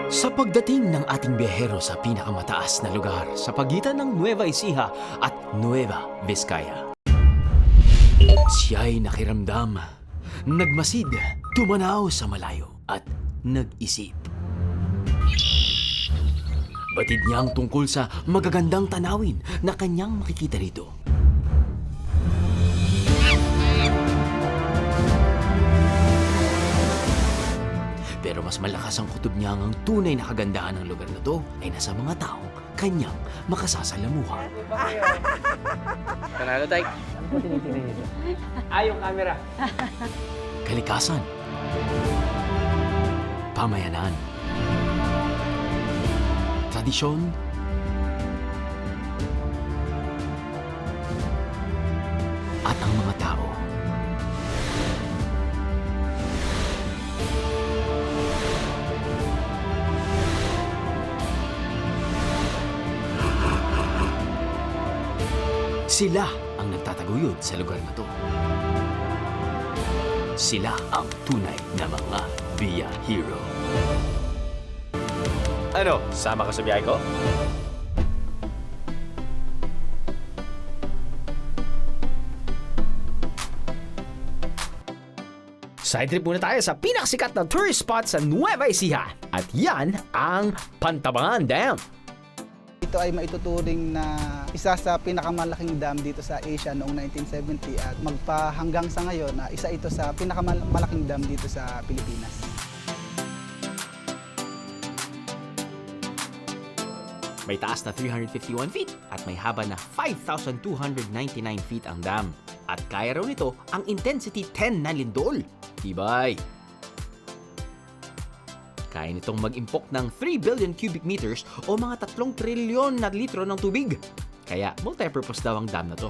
Sa pagdating ng ating biyahero sa pinakamataas na lugar sa pagitan ng Nueva Ecija at Nueva Vizcaya, siya'y nakiramdam, nagmasid, tumanaw sa malayo at nag-isip. Batid niya ang tungkol sa magagandang tanawin na kanyang makikita rito. Pero mas malakas ang kutob niya ang tunay na kagandahan ng lugar na to ay nasa mga taong kanyang makasasalamuha. Panalo, Tay. Ano po tinitingnan nito? Yung camera. Kalikasan, pamayanan, tradisyon, at ang mga tao. Sila ang nagtataguyod sa lugar na to. Sila ang tunay na mga biyahero. Ano? Sama ka sa biyahe ko? Side trip muna tayo sa pinakasikat na tourist spot sa Nueva Ecija. At yan ang Pantabangan Dam. Ito ay maituturing na isa sa pinakamalaking dam dito sa Asia noong 1970 at magpahanggang sa ngayon na isa ito sa pinakamalaking dam dito sa Pilipinas. May taas na 351 feet at may haba na 5,299 feet ang dam. At kaya raw nito ang intensity 10 na lindol. Tibay! Kaya nitong mag-impok ng 3 billion cubic meters o mga 3 trilyon na litro ng tubig. Kaya multi-purpose daw ang dam na to.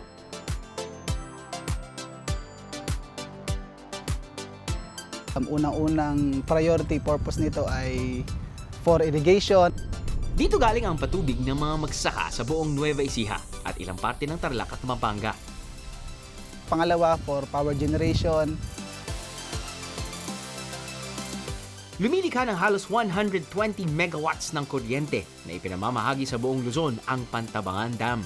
Ang unang-unang priority purpose nito ay for irrigation. Dito galing ang patubig ng mga magsaka sa buong Nueva Ecija at ilang parte ng Tarlac at Pampanga. Pangalawa, for power generation. Lumilikha ng halos 120 megawatts ng kuryente na ipinamamahagi sa buong Luzon ang Pantabangan Dam.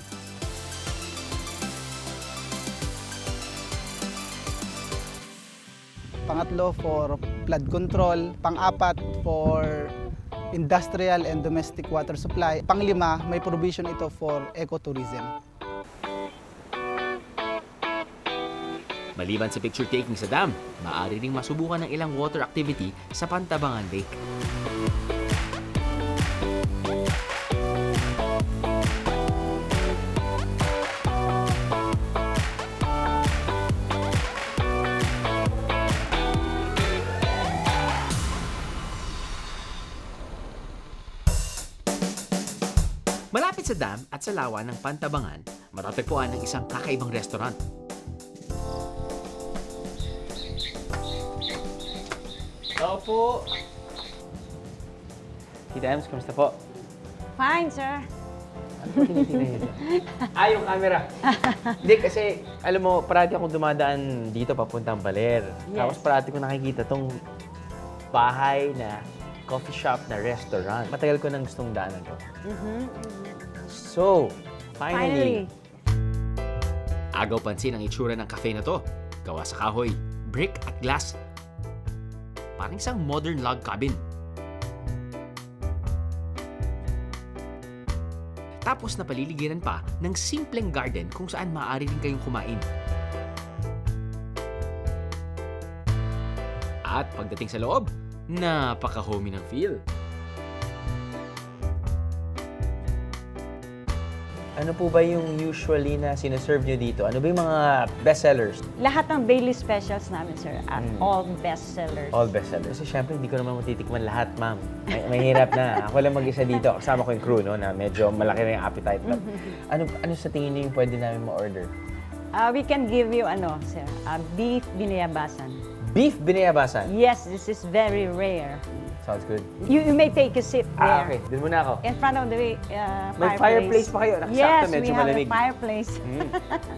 Pangatlo, for flood control. Pang-apat, for industrial and domestic water supply. Panglima, may provision ito for ecotourism. Maliban sa picture taking sa dam, maaari ring masubukan ng ilang water activity sa Pantabangan Lake. Malapit sa dam at sa lawa ng Pantabangan, matatagpuan ang isang kakaibang restaurant. Oo po. Tita Ems, kamusta po? Fine, sir. Ano po tinitingnan nito? Yung camera. Hindi, kasi alam mo, parati akong dumadaan dito papuntang Baler. Yes. Tapos parati ko nakikita tong bahay na coffee shop na restaurant. Matagal ko nang gustong daanan to. So, finally. Agaw pansin ang itsura ng cafe na to. Gawa sa kahoy, brick at glass. Parang isang modern log cabin. Tapos napaliligiran pa ng simpleng garden kung saan maaari rin kayong kumain. At pagdating sa loob, napaka-homey ng feel. Ano po ba yung usually na sinaserve nyo dito? Ano ba yung mga bestsellers? Lahat ng daily specials namin, sir, at all bestsellers. All bestsellers. Kasi syempre, hindi ko naman matitikman lahat, ma'am. Mahirap na. Ako lang mag-isa dito. Kasama ko yung crew, no, na medyo malaki na yung appetite. But, ano sa tingin niyo yung pwede namin ma-order? We can give you, sir, beef binayabasan. Beef binayabasan. Yes, this is very rare. Sounds good. You may take a seat there. Okay. Doon muna ako. In front of the May fireplace pa kayo. Nakasakto, Yes, medyo we have malamig. a fireplace.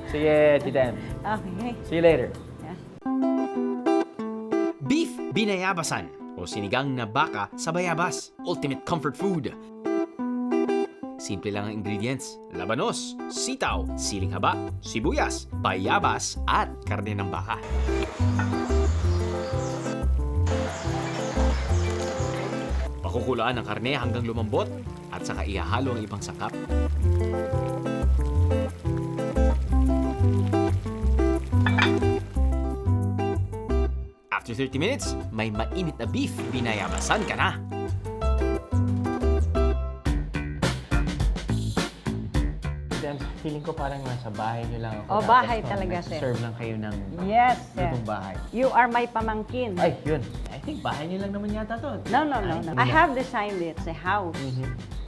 Sige, Tita Em. Okay. See you later. Yeah. Beef binayabasan o o sinigang na baka sa bayabas, ultimate comfort food. Simple lang ang ingredients: labanos, sitaw, siling haba, sibuyas, bayabas, at karne ng baka. Pakukulaan ang karne hanggang lumambot at saka ihahalo ang ibang sangkap. After 30 minutes, may mainit na beef binayabasan ka na. Feeling ko parang nasa bahay nyo lang ako. Oh, bahay talaga, sir. Serve lang kayo ng Yes, sir. lutong bahay. You are my pamangkin. Ay, yun. I think bahay nyo lang naman yata to. No. I have designed it. It's a house.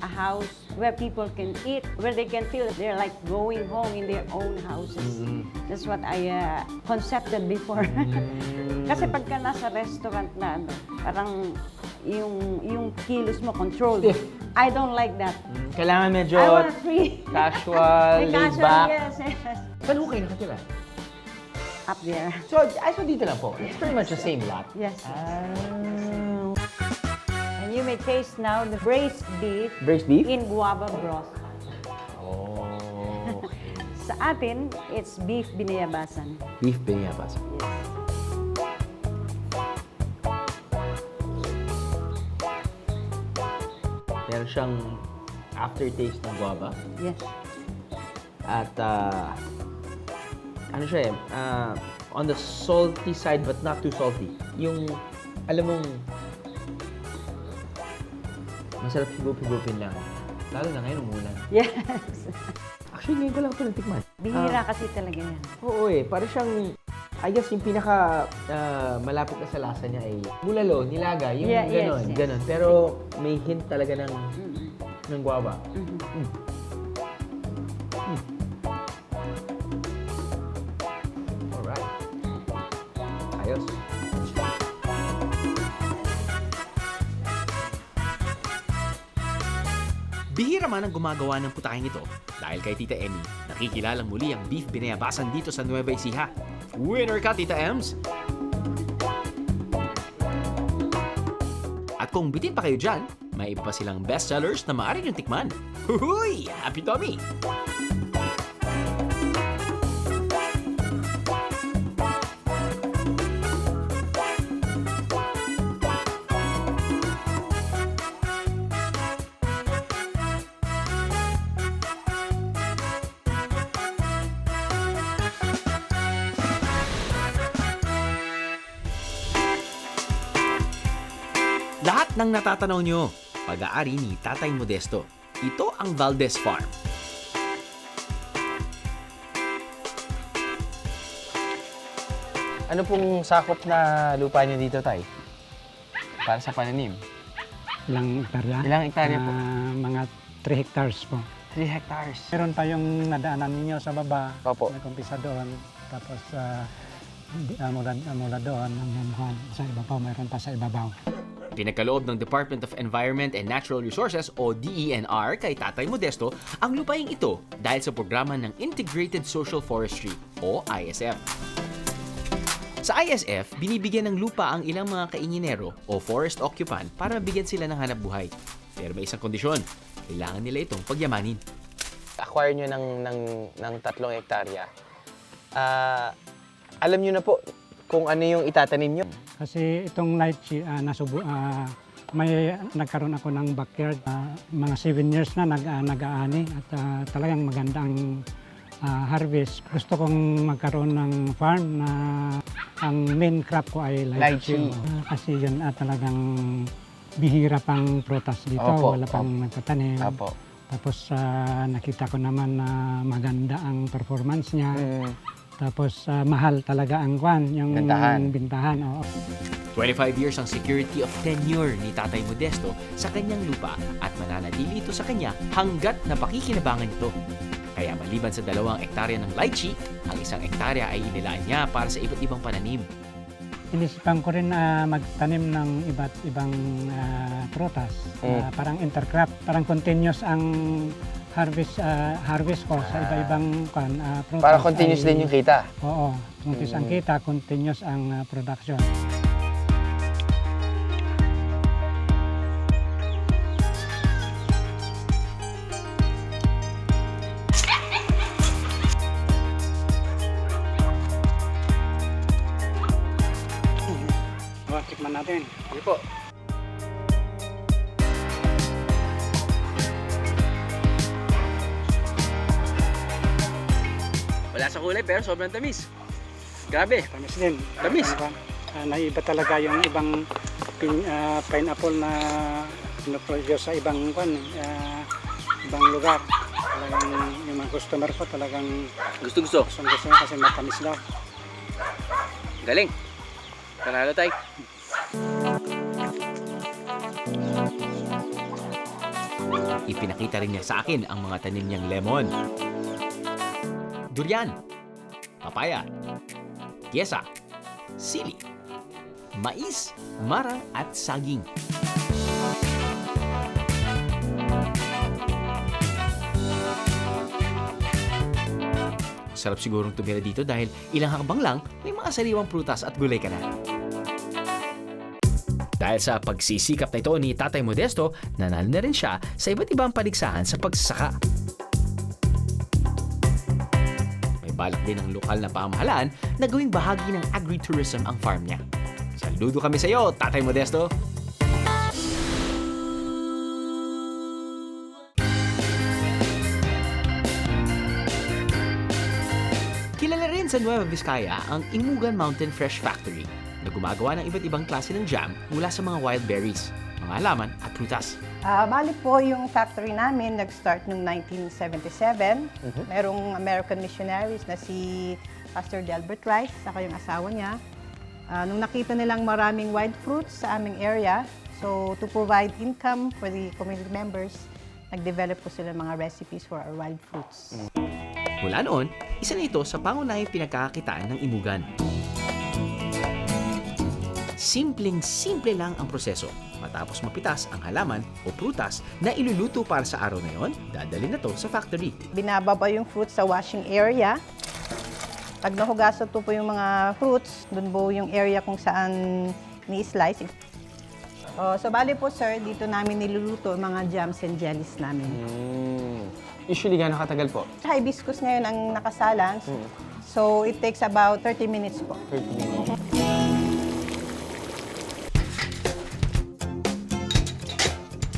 A house where people can eat, where they can feel they're like going home in their own houses. That's what I concepted before. Kasi pagka nasa restaurant na, parang yung kilos mo controlled. Stiff. I don't like that. Kailangan medyo I want free. casual, May laid casual, back. yes. Saan ho kayo nakatira? Up there. So dito lang po. It's pretty much the same lot. Yes. Ah. And you may taste now the braised beef Braised beef? in guava broth. Oh, okay. Sa atin, it's beef binayabasan. Beef binayabas. Meron siyang aftertaste ng guava. Yes. At ano siya on the salty side but not too salty. Yung, alam mong, masarap higupin lang. Lalo na ngayon umulan. Yes. Actually, ngayon ko lang ito natikman. Bihira kasi talaga yan. Oo parang siyang, I guess yung pinaka malapit na sa lasa niya ay bulalo, nilaga, yung Yeah, yes, ganon, yes. ganon. Pero may hint talaga ng guava. Alright. Ayos. Bihira man ang gumagawa ng putaking ito dahil kay Tita Emmy, nakikilalang muli ang beef binayabasan dito sa Nueva Ecija. Winner ka, Tita Ems! At kung bitin pa kayo dyan, may iba pa silang bestsellers na maaari niyong tikman. Huhuy! Happy Tommy! Lahat ng natatanaw nyo, pag-aari ni Tatay Modesto. Ito ang Valdez Farm. Ano pong sakop na lupa niyo dito, Tay? Para sa pananim? Ilang hektarya? Ilang hektarya po? Mga 3 hectares po. 3 hectares. Meron tayong nadaanan ninyo sa baba. Opo. Nag-umpisa doon. Tapos mula doon hanggang sa ibabaw. Meron pa sa ibabaw. Pinagkaloob ng Department of Environment and Natural Resources o DENR kay Tatay Modesto ang lupaing ito dahil sa programa ng Integrated Social Forestry o ISF. Sa ISF, binibigyan ng lupa ang ilang mga kainginero o forest occupant para mabigyan sila ng hanap buhay. Pero may isang kondisyon, kailangan nila itong pagyamanin. Acquire nyo ng 3 hektarya. Alam nyo na po kung ano yung itatanim nyo. Kasi itong lychee, may nagkaroon ako ng backyard. Mga 7 years na nag-aani at talagang magandang harvest. Gusto kong magkaroon ng farm na ang main crop ko ay lychee. Kasi yun talagang bihira pang prutas dito. Opo, Wala pang nagtatanim. Apo. Tapos nakita ko naman na maganda ang performance niya. Tapos mahal talaga ang yung bintahan. Oo. 25 years ang security of tenure ni Tatay Modesto sa kanyang lupa at mananatili ito sa kanya hanggat napakikinabangan ito. Kaya maliban sa 2 hektarya ng lychee, ang 1 hektarya ay inilaan niya para sa iba't ibang pananim. Inisipan ko rin na magtanim ng iba't ibang prutas. Parang intercrop, parang continuous ang harvest ko sa iba-ibang prutas. Para continuous din yung kita. Oo, continuous ang kita, continuous ang production. natin. Sige po. Wala sa kulay pero sobrang tamis. Grabe. Tamis din. Tamis. Naiba talaga yung ibang pineapple na pinoproduce sa ibang ibang lugar. Talagang yung mga customer ko talagang Gusto-gusto. gusto kasi matamis daw. Galing. Panalo tayo. Ipinakita rin niya sa akin ang mga tanim niyang lemon, durian, papaya, kyesa, sili, mais, marang at saging. Sarap sigurong tumira dito dahil ilang hakbang lang may mga sariwang prutas at gulay ka na. Dahil sa pagsisikap na ito ni Tatay Modesto, nanalo na rin siya sa iba't ibang paligsahan sa pagsasaka. May balak din ang lokal na pamahalaan na gawing bahagi ng agritourism ang farm niya. Saludo kami sa iyo, Tatay Modesto! Kilala rin sa Nueva Vizcaya ang Imugan Mountain Fresh Factory na gumagawa ng iba't ibang klase ng jam mula sa mga wild berries, mga halaman at prutas. Bali po yung factory namin nag-start noong 1977. Merong American missionaries na si Pastor Delbert Rice, saka yung asawa niya. Nung nakita nilang maraming wild fruits sa aming area, so to provide income for the community members, nag-develop po sila ng mga recipes for our wild fruits. Mula noon, isa na ito sa pangunahing pinagkakakitaan ng imugan. Simpleng-simple lang ang proseso. Matapos mapitas ang halaman o prutas na iluluto para sa araw na yon, dadalhin na to sa factory. Binababa yung fruits sa washing area. Pag nahugasan po yung mga fruits, dun po yung area kung saan ni-slice. So bali po sir, dito namin niluluto ang mga jams and jellies namin. Usually, gano'ng katagal po? Hibiscus ngayon ang nakasalan. So it takes about 30 minutes po. 30 minutes.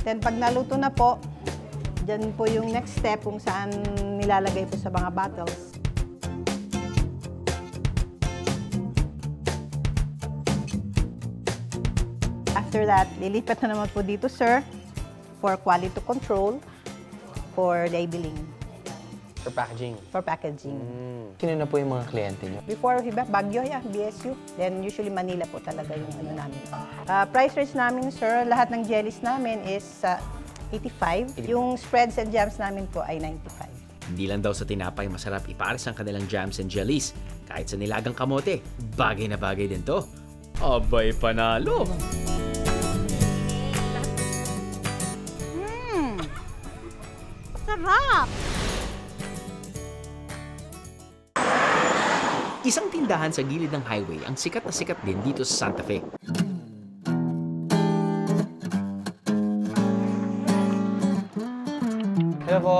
Then pag naluto na po, dyan po yung next step kung saan nilalagay po sa mga bottles. After that, lilipat na naman po dito, sir, for quality control, for labeling, For packaging. for packaging. Sino na po yung mga kliyente niyo? Before, Baguio, BSU. Then usually Manila po talaga yung ano namin. Price range namin, sir, lahat ng jellies namin is 85. Yung spreads and jams namin po ay 95. Hindi lang daw sa tinapay masarap ipares ang kanilang jams and jellies. Kahit sa nilagang kamote, bagay na bagay din to. Abay, panalo! Sarap! Isang tindahan sa gilid ng highway ang sikat na sikat din dito sa Santa Fe. Hello po.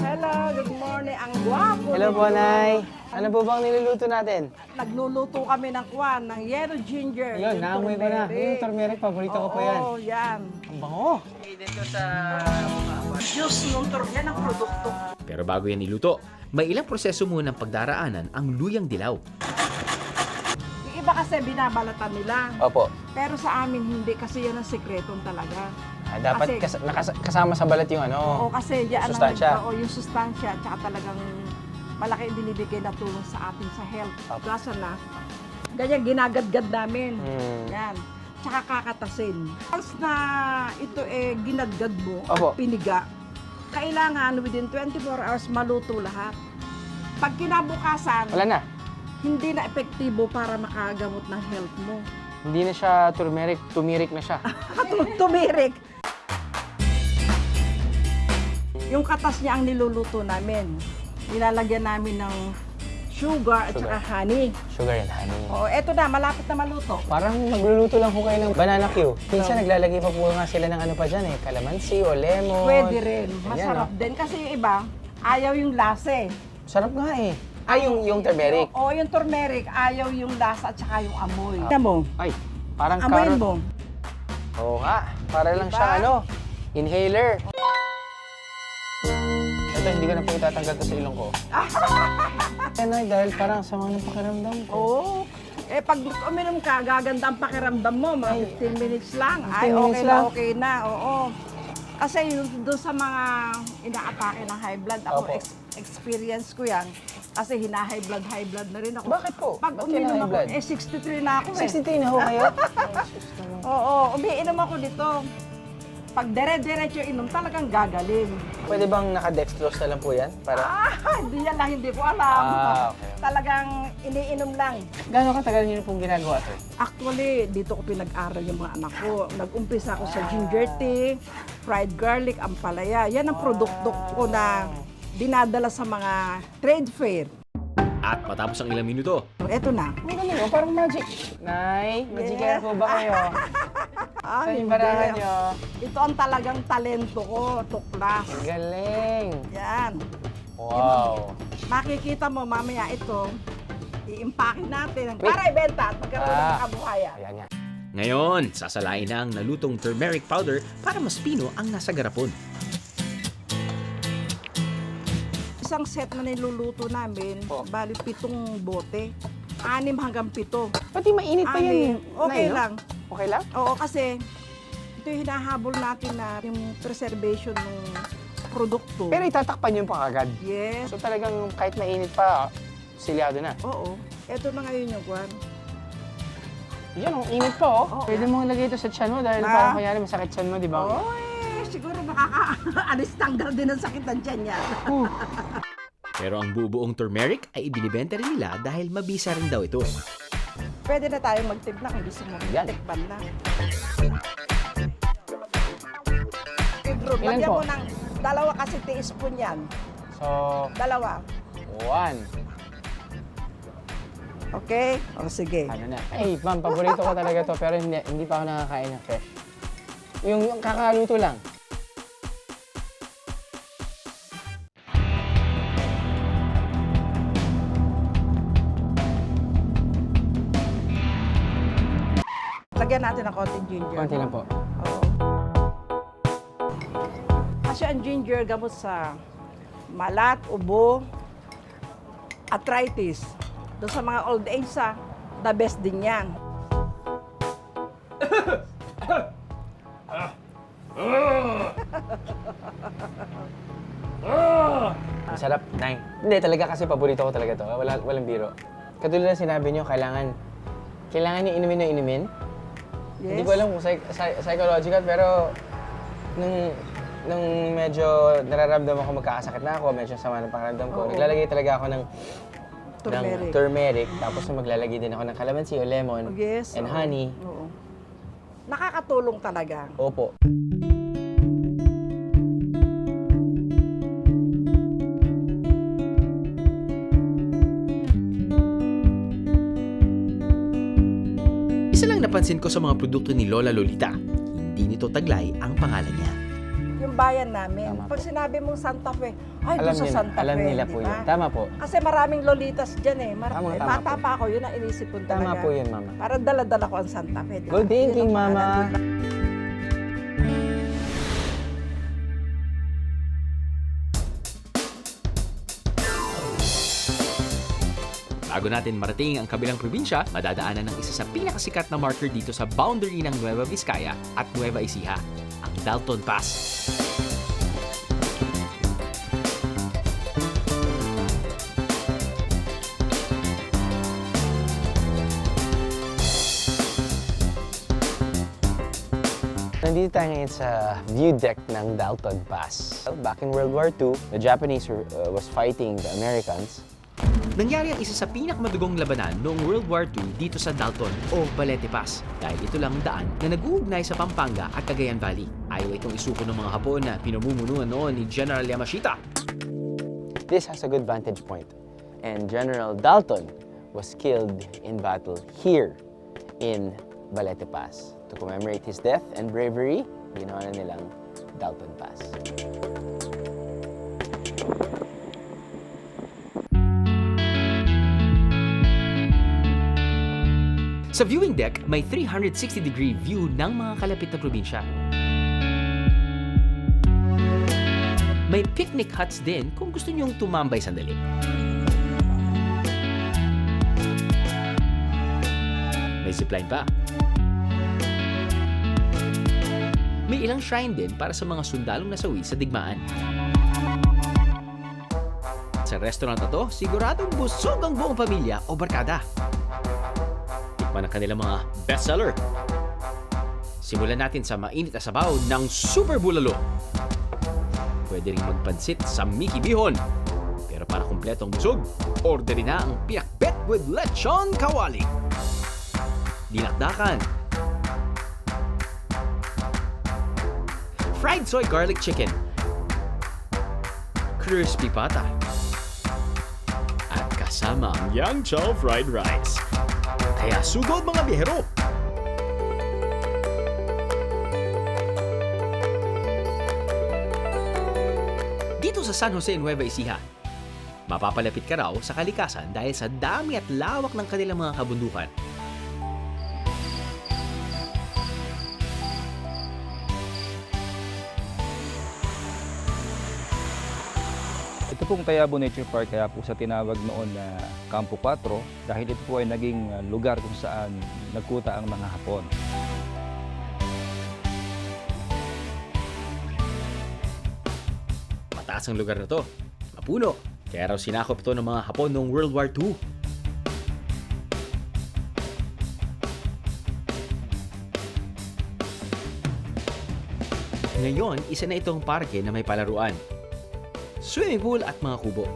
Hello, good morning. Ang gwapo. Hello po, Nay. Ano po bang niluluto natin? Nagluluto kami ng kwan, ng yellow ginger. Yun, naamoy ko na. Yung turmeric, paborito ko po yan. Oo, yan. Ang bango. Juice ng yan ang produkto. Pero bago yan iluto, may ilang proseso munang pagdaraanan ang luyang dilaw. Yung iba kasi binabalatan nila. Opo. Pero sa amin hindi kasi yan ang sekretong talaga. Dapat Kasi- kasama sa balat yung Oo, ano. kasi yan Sustansya. yung sustansya tsaka talagang malaki ang binibigay na tulong sa atin sa health. Opo. Kaso na, ganyan ginagadgad namin. Hmm. Yan. Tsaka kakatasin. Once na ito ginadgad mo Opo. at piniga, kailangan within 24 hours maluto lahat. Pag kinabukasan, Wala na. hindi na epektibo para makagamot ng health mo. Hindi na siya turmeric, tumirik na siya. Tumirik. Yung katas niya ang niluluto namin. Nilalagyan namin ng sugar at saka honey. Sugar and honey. O, eto na, malapit na maluto. Parang magluluto lang po kayo ng banana Q. Minsan naglalagay pa po nga sila ng ano pa dyan eh, calamansi o lemon. Pwede rin. Ayan, Masarap oh. din. Kasi yung iba, ayaw yung lasa eh. Sarap nga eh. Yung turmeric. O, yung turmeric, ayaw yung lasa at saka yung amoy. Tignan mo, Ay, Parang Amoyin carrot. mo. Oo nga. Para lang Diba? siyang ano, inhaler. Ito, hindi ko na po itatanggal to sa ilong ko. Nay, dahil parang sama ng pakiramdam ko. Oo. Eh, pag uminom ka, gaganda ang pakiramdam mo. Mga 15 minutes lang. 15 Ay, okay minutes na, lang. okay na. Oo. Kasi doon sa mga inaatake ng high blood, ako Opo. experience ko yan. Kasi high blood na rin ako. Bakit po? Pag Ba't uminom high ako, blood? 63 na ako eh. 63 na ho kayo? Oo, umiinom ako dito. Pag dire-diretso inom, talagang gagaling. Pwede bang naka-dextrose na lang po yan? Para... Hindi yan lang, hindi ko alam. Okay. Talagang iniinom lang. Gano'ng katagal niyo pong ginagawa to? Actually, dito ko pinag-aral yung mga anak ko. Nag-umpisa ako sa ginger tea, fried garlic, ampalaya. Yan ang produkto ko na dinadala sa mga trade fair. At matapos ang ilang minuto, Eto na. Ang galing, parang magic. Nay, magicera po ba kayo? Sa Hindi. imbarahan niyo. Ito ang talagang talento ko, tuklas. Ang galing. Yan. Wow. Makikita mo mamaya ito, i-impake natin para ibenta at magkaroon ng kabuhayan. Ayan nga. ngayon, sasalain na ang nalutong turmeric powder para mas pino ang nasa garapon. Isang set na niluluto namin, bali 7 bote. 6 hanggang 7. Pati mainit pa yan. Okay Nay, no? lang. Okay lang? Oo, kasi ito yung hinahabol natin na yung preservation ng produkto. Pero itatakpan yung pangagad. Yes. So talagang kahit mainit pa, silyado na. Oo. Ito na ngayon yung kwan. Yan, ang init pa oh. Oo. Pwede mong ilagay ito sa tiyan mo dahil Ah. parang kanyari masakit tiyan mo, di ba? Oo, siguro makaka-alis tanggal din ang sakit ng tiyan niya. Pero ang bubuong turmeric ay ibinibenta rin nila dahil mabisa rin daw ito. Pwede na tayong magtimpla kung gusto mo. Yan. Tikban na. Bro, Ilan lagyan po? mo ng 2 kasi teaspoon yan. So, 2. 1. Okay? O sige. Ano na? Ay, ma'am, paborito ko talaga to pero hindi pa ako nakakain ng fresh. Yung kakaluto lang. Lagyan natin ng konting ginger. Konti lang po. Oo. Kasi ang ginger gamot sa malat, ubo, arthritis. Doon sa mga old age the best din yan. Ang sarap, Nay. Hindi, talaga kasi paborito ko talaga to. Walang biro. Katulad ng sinabi niyo, kailangan niyo inumin na inumin. Yes. Hindi ko alam kung psychological, pero nung medyo nararamdaman ko magkakasakit na ako, medyo sama ng pakiramdam ko, Oo. naglalagay talaga ako ng Turmeric. turmeric. Tapos maglalagay din ako ng calamansi o lemon Yes. and oo. honey. Oo. Nakakatulong talaga. Opo. Isa lang napansin ko sa mga produkto ni Lola Lolita, hindi nito taglay ang pangalan niya. Yung bayan namin, Tama pag po. sinabi mong Santa Fe, ay Alam doon sa nila, Santa Fe. alam nila di po ba? yun. Tama po. Kasi maraming lolitas dyan eh. Tama Bata po. pa ako, yun ang inisip ko talaga. Tama po yun, Mama. Para dala-dala ko ang Santa Fe. di ba? Good thinking, Yun ang pangalan Mama. nila. Bago natin marating ang kabilang probinsya, madadaanan ng isa sa pinakasikat na marker dito sa boundary ng Nueva Vizcaya at Nueva Ecija, ang Dalton Pass. Nandito tayo ngayon sa view deck ng Dalton Pass. Back in World War II, the Japanese was fighting the Americans. Nangyari ang isa sa pinakamadugong labanan noong World War II dito sa Dalton o Balete Pass dahil ito lang ang daan na nag-uugnay sa Pampanga at Cagayan Valley. Ayaw itong isuko ng mga Hapon na pinamumunuan noon ni General Yamashita. This has a good vantage point. And General Dalton was killed in battle here in Balete Pass. To commemorate his death and bravery, ginawa na nilang Dalton Pass. Sa viewing deck, may 360-degree view ng mga kalapit na probinsya. May picnic huts din kung gusto niyong tumambay sandali. May zipline pa. May ilang shrine din para sa mga sundalong nasawi sa digmaan. Sa restaurant na to, siguradong busog ang buong pamilya o barkada. Tikman ang kanilang mga bestseller. Simulan natin sa mainit na sabaw ng Super Bulalo. Pwede rin magpansit sa Mickey Bihon. Pero para kumpletong busog, orderin na ang pinakbet with lechon kawali. Dinakdakan. Fried soy garlic chicken. Crispy pata. At kasama ang Yang Chow fried rice. Kaya sugod mga bihero! Dito sa San Jose, Nueva Ecija, mapapalapit ka raw sa kalikasan dahil sa dami at lawak ng kanilang mga kabundukan. Ito pong Tayabo Nature Park, kaya po sa tinawag noon na Campo 4 dahil ito po ay naging lugar kung saan nagkuta ang mga Hapon. Mataas ang lugar na to, mapuno, kaya raw sinakop ito ng mga Hapon noong World War II. Ngayon, isa na itong parke na may palaruan, swimming pool at mga kubo.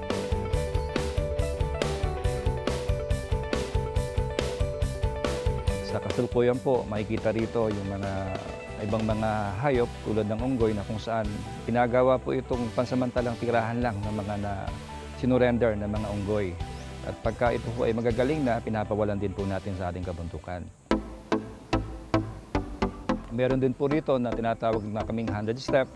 Sa kasalukuyan po, makikita rito yung mga ibang mga hayop tulad ng unggoy na kung saan pinagawa po itong pansamantalang tirahan lang ng mga na sinurrender ng mga unggoy. At pagka ito po ay magagaling na, pinapawalan din po natin sa ating kabundukan. Meron din po rito na tinatawag na kaming 100 step.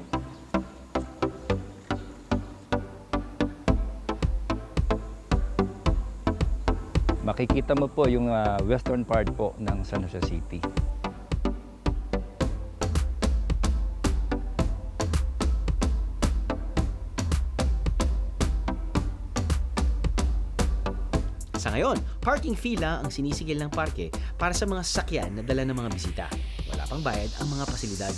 Makikita mo po yung western part po ng San Jose City. Sa ngayon, parking fee lang ang sinisigil ng parke para sa mga sasakyan na dala ng mga bisita. Wala pang bayad ang mga pasilidad.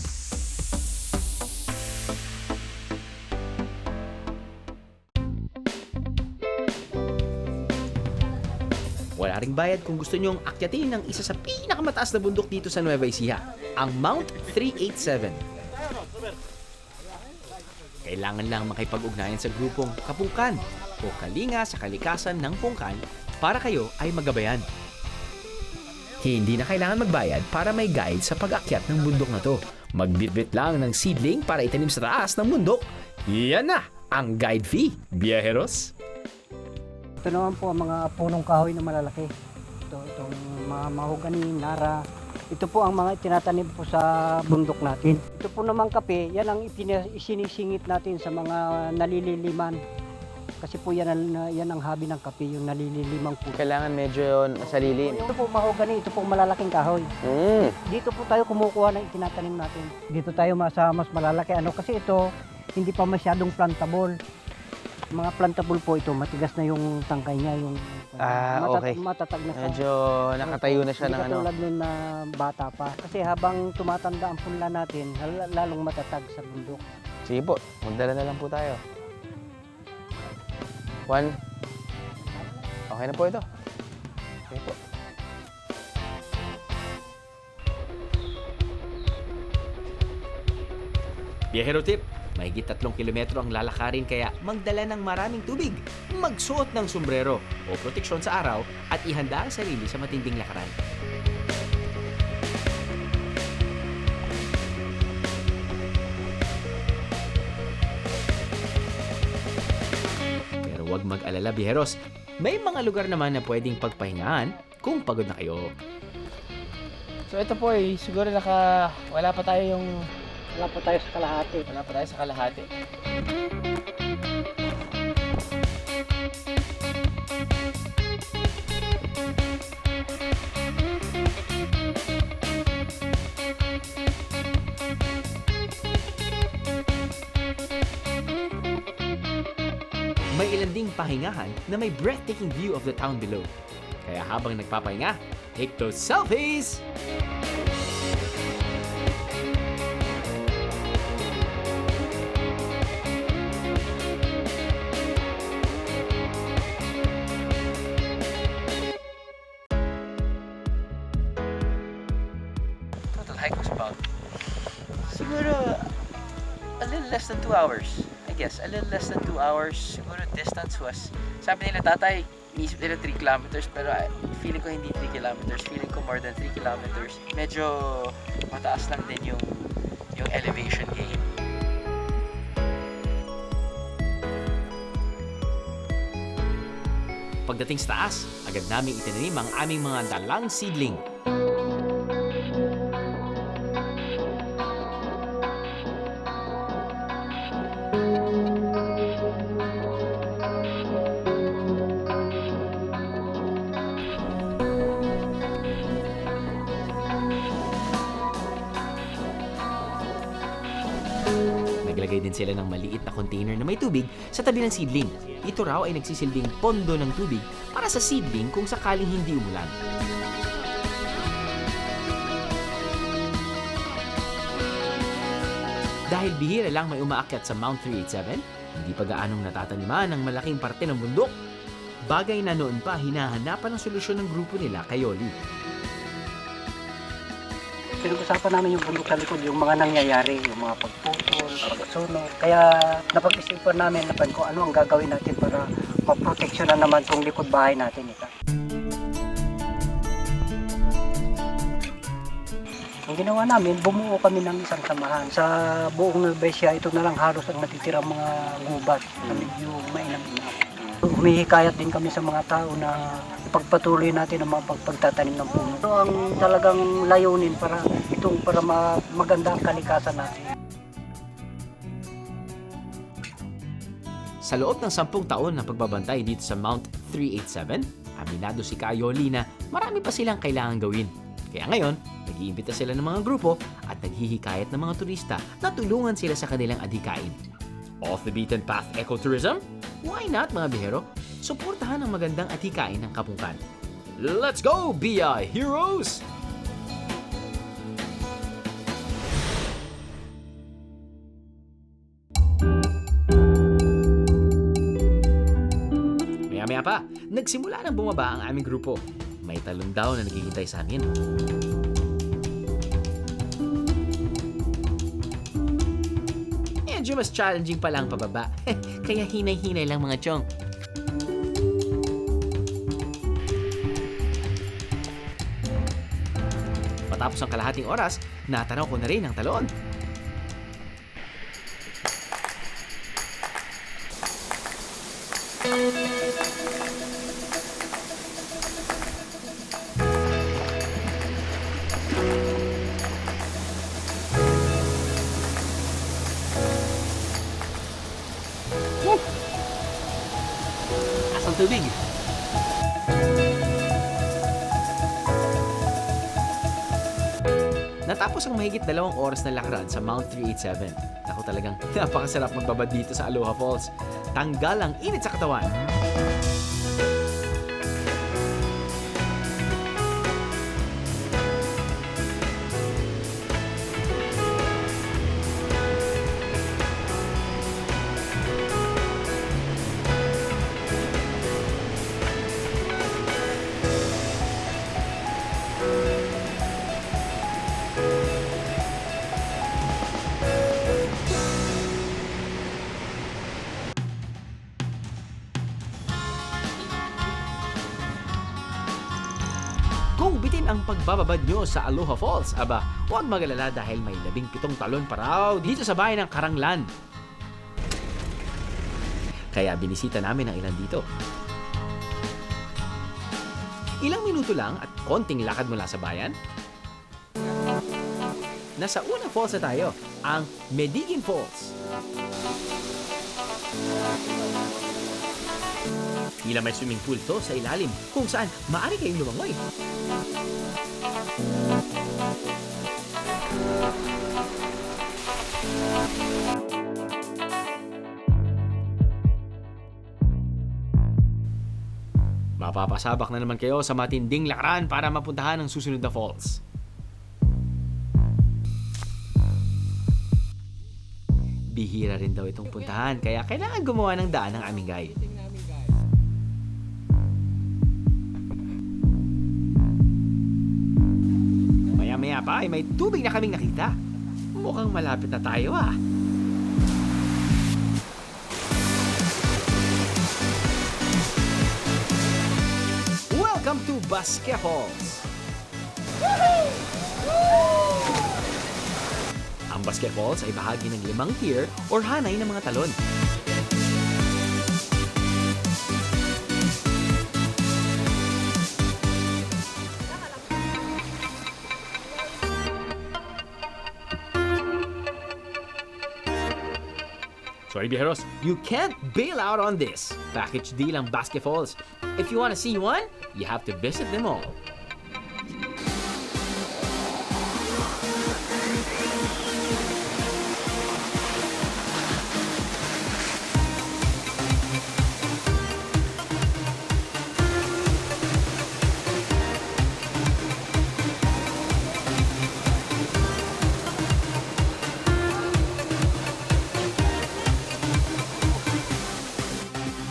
Wala ring bayad kung gusto nyong akyatin ng isa sa pinakamataas na bundok dito sa Nueva Ecija, ang Mount 387. Kailangan lang makipag-ugnayan sa grupong Kapungkan o Kalinga sa kalikasan ng Pungkan para kayo ay magabayan. Hindi na kailangan magbayad para may guide sa pag-akyat ng bundok na to. Magbitbit lang ng seedling para itanim sa taas ng bundok. Yan na ang guide fee, biyaheros! Ito naman po ang mga punong kahoy na malalaki. Itong mga mahogani, nara. Ito po ang mga tinatanim po sa bundok natin. Ito po naman kape, yan ang isinisingit natin sa mga nalililiman. Kasi po yan ang hobby ng kape, yung nalililimang po. Kailangan medyo salilin. Ito po mahogani, ito po malalaking kahoy. Dito po tayo kumukuha ng itinatanim natin. Dito tayo sa mas malalaki. Kasi ito, hindi pa masyadong plantable. Mga plantable po ito, matigas na yung tangkay niya, yung okay. matatag na siya. Medyo nakatayo na siya ng Hindi katulad nun na bata pa. Kasi habang tumatanda ang punla natin, lalong matatag sa bundok. Sige po, magdala na lang po tayo. 1. Okay na po ito. Okay po. Biyahero tip, mahigit 3 kilometro ang lalakarin kaya magdala ng maraming tubig, magsuot ng sombrero o proteksyon sa araw at ihanda ang sarili sa matinding lakaran. Pero huwag mag-alala biheros, may mga lugar naman na pwedeng pagpahingahan kung pagod na kayo. So ito po siguro wala pa tayo sa kalahati. Wala pa tayo sa kalahati. May ilan ding pahingahan na may breathtaking view of the town below. Kaya habang nagpapahinga, take those selfies! Total hike was about siguro a little less than 2 hours. I guess, a little less than 2 hours. Siguro distance was, sabi nila tatay, inisip nila 3 kilometers, pero feeling ko hindi 3 kilometers. Feeling ko more than 3 kilometers. Medyo mataas lang din yung elevation gain. Pagdating sa taas, agad naming itinanim ang aming mga dalang seedling. Naglagay din sila ng maliit na container na may tubig sa tabi ng seedling. Ito raw ay nagsisilbing pondo ng tubig para sa seedling kung sakaling hindi umulan. Dahil bihira lang may umaakyat sa Mount 387, hindi pa gaanong natataniman ang malaking parte ng bundok. Bagay na noon pa hinahanapan ng solusyon ng grupo nila kay Yoli. Pinag-usapan namin yung bundok sa likod, yung mga nangyayari, yung mga pagputol, pagsunog. Kaya napag-isipan namin na kung ano ang gagawin natin para maproteksyonan naman itong likod bahay natin. Ang ginawa namin, bumuo kami ng isang samahan. Sa buong Nueva Ecija, ito na lang halos ang natitirang mga gubat na medyo mainam-inam. Humihikayat din kami sa mga tao na pagpatuloy natin ang mga pagtatanim ng puno. Ito ang talagang layunin para maganda ang kalikasan natin. Sa loob ng 10 taon ng pagbabantay dito sa Mount 387, aminado si Kayoli na marami pa silang kailangan gawin. Kaya ngayon, nag-iimbita sila ng mga grupo at naghihikayat ng mga turista na tulungan sila sa kanilang adhikain. Off the beaten path ecotourism? Why not mga bihero? Suportahan ang magandang adhikain ng Kapungkan. Let's go, BI Heroes! Maya-maya pa, nagsimula nang bumaba ang aming grupo. May talon daw na naghihintay sa amin. Medyo mas challenging pala ang pababa. Kaya hinay-hinay lang mga chong. Matapos ang kalahating oras, natanaw ko na rin ang talon. Asang tubig. Natapos ang mahigit 2 oras na lakaran sa Mount 387. Ako talagang napakasarap magbabad dito sa Aloha Falls. Tanggal ang init sa katawan. Kung bitin ang pagbababad nyo sa Aloha Falls, aba, huwag magalala dahil may 17 talon pa raw dito sa bayan ng Karanglan. Kaya binisita namin ang ilan dito. Ilang minuto lang at konting lakad mula sa bayan, nasa unang falls na tayo, ang Medigin Falls. Tila may swimming pool to sa ilalim kung saan maaari kayong lumangoy. Mapapasabak na naman kayo sa matinding lakaran para mapuntahan ang susunod na falls. Bihira rin daw itong puntahan, kaya kailangan gumawa ng daan ng aming guide. Maya-maya pa ay may tubig na kaming nakita. Mukhang malapit na tayo ah. Welcome to Basque Falls! Ang Basque Falls ay bahagi ng 5 tier or hanay ng mga talon. Sorry, Bijeros, you can't bail out on this. Package deal ang Basque Falls. If you want to see one, you have to visit them all.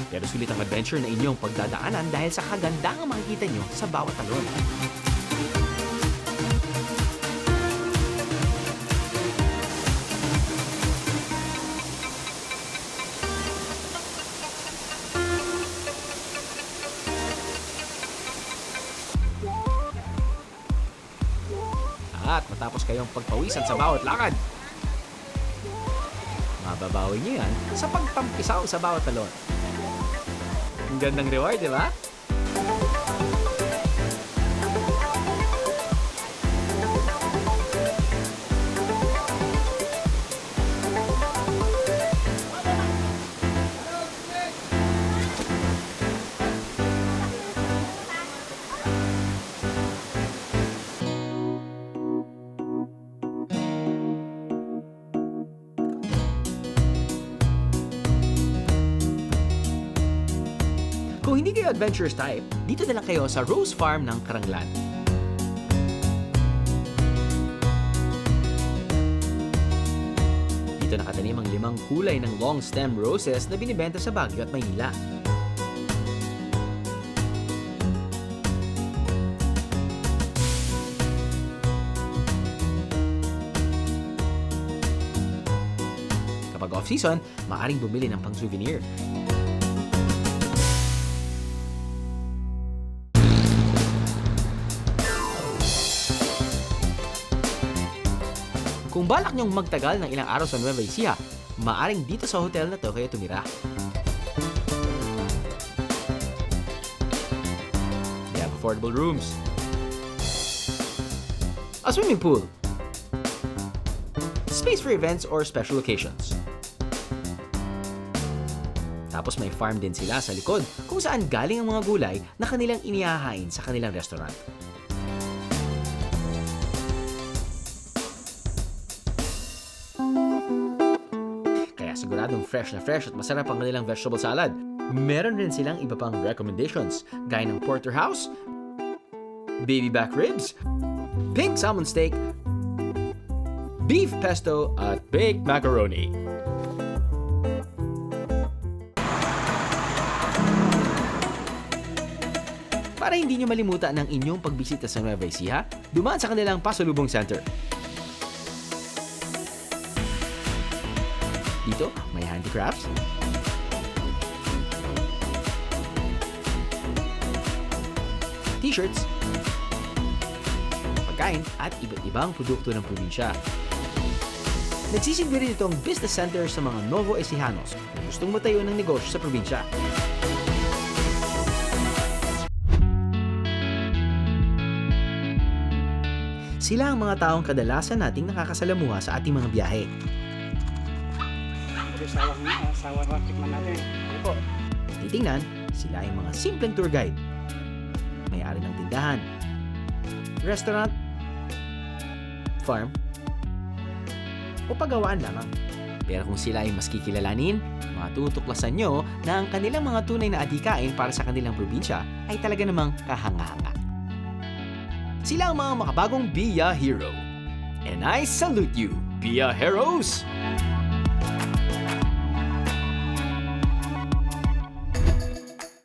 Pero sulit ang adventure na inyong pagdadaanan dahil sa kagandahan makikita nyo sa bawat talon. At matapos kayong pagpawisan sa bawat lakad, mababawi nyo yan sa pagtampisaw sa bawat talon. Ang gandang reward, di ba? Kung hindi kayo adventurous type, dito na lang kayo sa Rose Farm ng Karanglan. Dito nakatanim ang 5 kulay ng long stem roses na binibenta sa Baguio at Maynila. Kapag off-season, maaaring bumili ng pang-souvenir. Kung balak niyong magtagal ng ilang araw sa Nueva Ecija, maaring dito sa hotel na to kayo tumira. They have affordable rooms, a swimming pool, space for events or special occasions. Tapos may farm din sila sa likod kung saan galing ang mga gulay na kanilang inihahain sa kanilang restaurant. Siguradong fresh na fresh at masarap ang kanilang vegetable salad. Meron rin silang iba pang recommendations, gaya ng porterhouse, baby back ribs, pink salmon steak, beef pesto, at baked macaroni. Para hindi nyo malimutan ang inyong pagbisita sa Nueva Ecija, dumaan sa kanilang pasalubong center. Dito, may handicrafts, t-shirts, pagkain at iba't ibang produkto ng probinsya. Nagsisilbi rin itong business center sa mga Novo Ecijanos na gustong matayo ng negosyo sa probinsya. Sila ang mga taong kadalasan nating nakakasalamuha sa ating mga biyahe. Titingnan, sila ay mga simpleng tour guide. May-ari ng tindahan, restaurant, farm, o paggawaan lamang. Pero kung sila ay mas kikilalanin, matutuklasan nyo na ang kanilang mga tunay na adhikain para sa kanilang probinsya ay talaga namang kahanga-hanga. Sila ang mga makabagong Bia Hero. And I salute you, Bia Heroes!